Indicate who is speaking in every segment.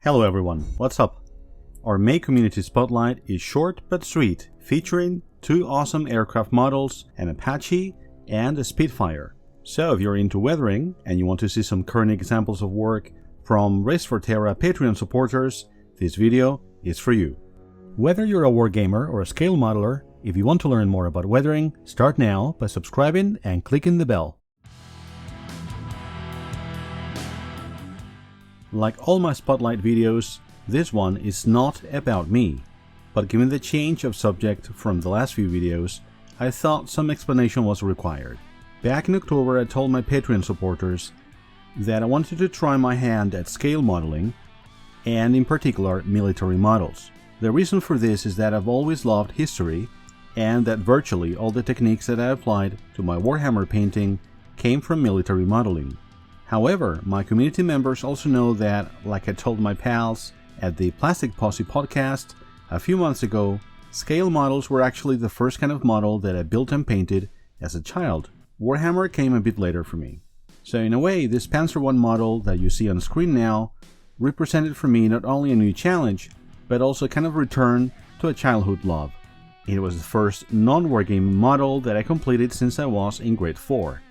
Speaker 1: Hello everyone, what's up? Our May community spotlight is short but sweet, featuring two awesome aircraft models, an Apache and a Spitfire. So if you're into weathering and you want to see some current examples of work from Race for Terra Patreon supporters, this video is for you. Whether you're a wargamer or a scale modeler, if you want to learn more about weathering, start now by subscribing and clicking the bell. Like all my spotlight videos, this one is not about me, but given the change of subject from the last few videos, I thought some explanation was required. Back in October, I told my Patreon supporters that I wanted to try my hand at scale modeling, and in particular military models. The reason for this is that I've always loved history, and that virtually all the techniques that I applied to my Warhammer painting came from military modeling. However, my community members also know that, like I told my pals at the Plastic Posse podcast a few months ago, scale models were actually the first kind of model that I built and painted as a child. Warhammer came a bit later for me. So in a way, this Panzer I model that you see on screen now represented for me not only a new challenge, but also kind of return to a childhood love. It was the first non-wargaming model that I completed since I was in grade 4.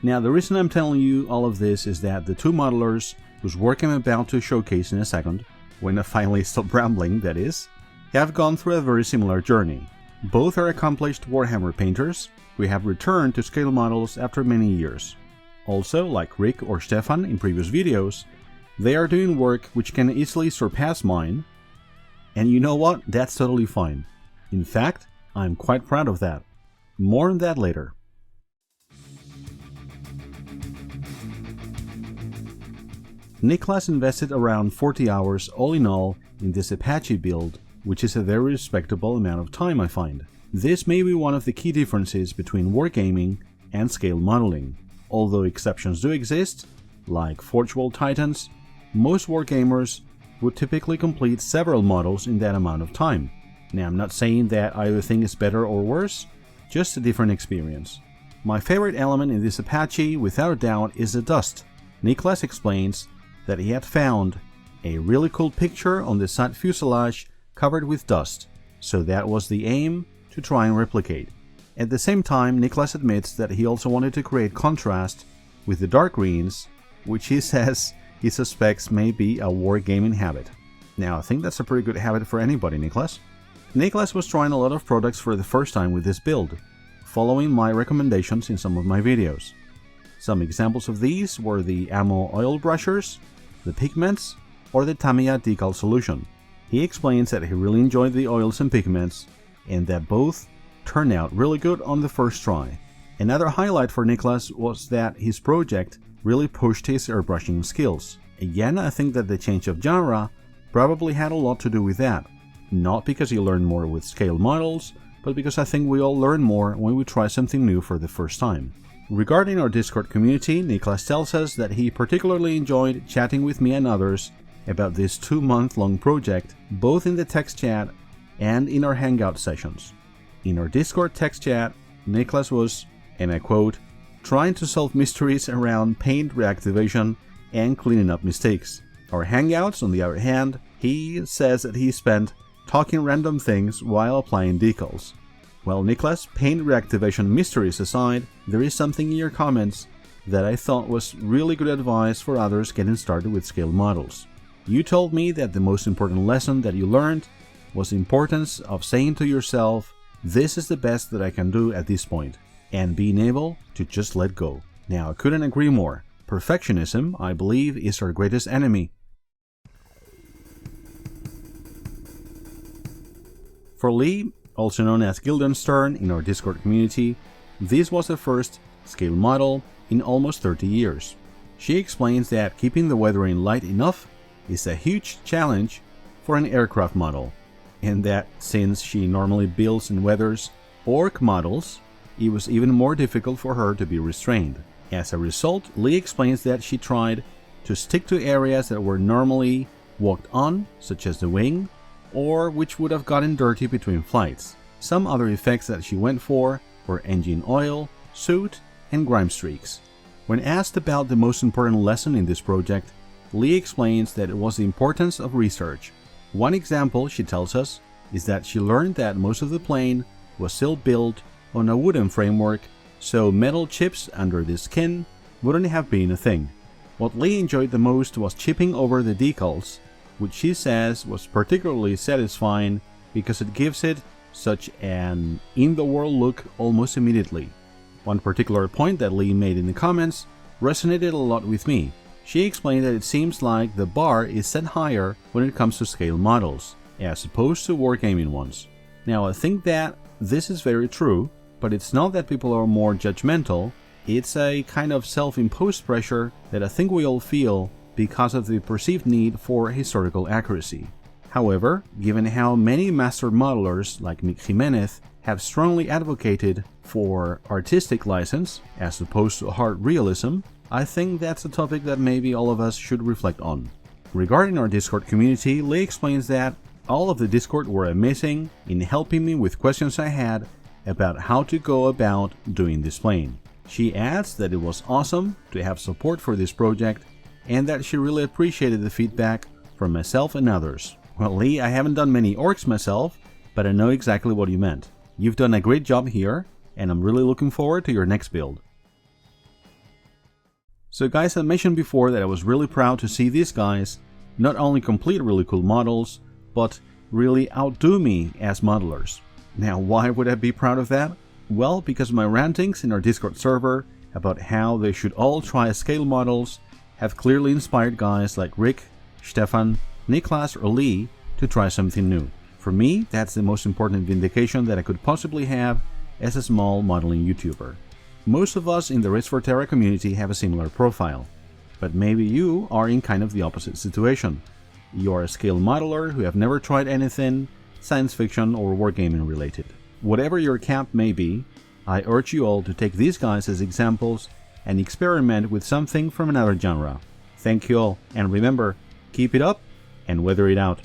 Speaker 1: Now, the reason I'm telling you all of this is that the two modelers whose work I'm about to showcase in a second, when I finally stop rambling, that is, have gone through a very similar journey. Both are accomplished Warhammer painters who have returned to scale models after many years. Also, like Rick or Stefan in previous videos, they are doing work which can easily surpass mine, and you know what? That's totally fine. In fact, I'm quite proud of that. More on that later. Niklas invested around 40 hours all in all in this Apache build, which is a very respectable amount of time I find. This may be one of the key differences between wargaming and scale modeling. Although exceptions do exist, like Forge World Titans, most wargamers would typically complete several models in that amount of time. Now, I'm not saying that either thing is better or worse, just a different experience. My favorite element in this Apache, without a doubt, is the dust. Niklas explains that he had found a really cool picture on the side fuselage covered with dust, so that was the aim to try and replicate. At the same time, Niklas admits that he also wanted to create contrast with the dark greens, which he says he suspects may be a wargaming habit. Now, I think that's a pretty good habit for anybody, Niklas. Niklas was trying a lot of products for the first time with this build, following my recommendations in some of my videos. Some examples of these were the ammo oil brushers, the pigments, or the Tamiya decal solution. He explains that he really enjoyed the oils and pigments, and that both turned out really good on the first try. Another highlight for Niklas was that his project really pushed his airbrushing skills. Again, I think that the change of genre probably had a lot to do with that. Not because you learn more with scale models, but because I think we all learn more when we try something new for the first time. Regarding our Discord community, Niklas tells us that he particularly enjoyed chatting with me and others about this 2-month-long project, both in the text chat and in our Hangout sessions. In our Discord text chat, Niklas was, and I quote, trying to solve mysteries around paint reactivation and cleaning up mistakes. Our Hangouts, on the other hand, he says that he spent talking random things while applying decals. Well, Niklas, paint reactivation mysteries aside, there is something in your comments that I thought was really good advice for others getting started with scale models. You told me that the most important lesson that you learned was the importance of saying to yourself, this is the best that I can do at this point, and being able to just let go. Now, I couldn't agree more. Perfectionism, I believe, is our greatest enemy. For Lee, also known as Guildenstern in our Discord community, this was the first scale model in almost 30 years. She explains that keeping the weathering light enough is a huge challenge for an aircraft model, and that since she normally builds and weathers orc models, it was even more difficult for her to be restrained. As a result, Lee explains that she tried to stick to areas that were normally walked on, such as the wing, or which would have gotten dirty between flights. Some other effects that she went for were engine oil, soot, and grime streaks. When asked about the most important lesson in this project, Lee explains that it was the importance of research. One example, she tells us, is that she learned that most of the plane was still built on a wooden framework, so metal chips under the skin wouldn't have been a thing. What Lee enjoyed the most was chipping over the decals, which she says was particularly satisfying because it gives it such an in-the-world look almost immediately. One particular point that Lee made in the comments resonated a lot with me. She explained that it seems like the bar is set higher when it comes to scale models, as opposed to wargaming ones. Now, I think that this is very true, but it's not that people are more judgmental, it's a kind of self-imposed pressure that I think we all feel because of the perceived need for historical accuracy. However, given how many master modelers like Nick Jimenez have strongly advocated for artistic license as opposed to hard realism, I think that's a topic that maybe all of us should reflect on. Regarding our Discord community, Lee explains that all of the Discord were amazing in helping me with questions I had about how to go about doing this plane. She adds that it was awesome to have support for this project and that she really appreciated the feedback from myself and others. Well, Lee, I haven't done many orcs myself, but I know exactly what you meant. You've done a great job here, and I'm really looking forward to your next build. So guys, I mentioned before that I was really proud to see these guys not only complete really cool models, but really outdo me as modelers. Now, why would I be proud of that? Well, because of my rantings in our Discord server about how they should all try scale models have clearly inspired guys like Rick, Stefan, Niklas or Lee to try something new. For me, that's the most important vindication that I could possibly have as a small modeling YouTuber. Most of us in the Race for Terra community have a similar profile, but maybe you are in kind of the opposite situation. You are a scale modeler who have never tried anything science fiction or wargaming related. Whatever your camp may be, I urge you all to take these guys as examples and experiment with something from another genre. Thank you all, and remember, keep it up and weather it out.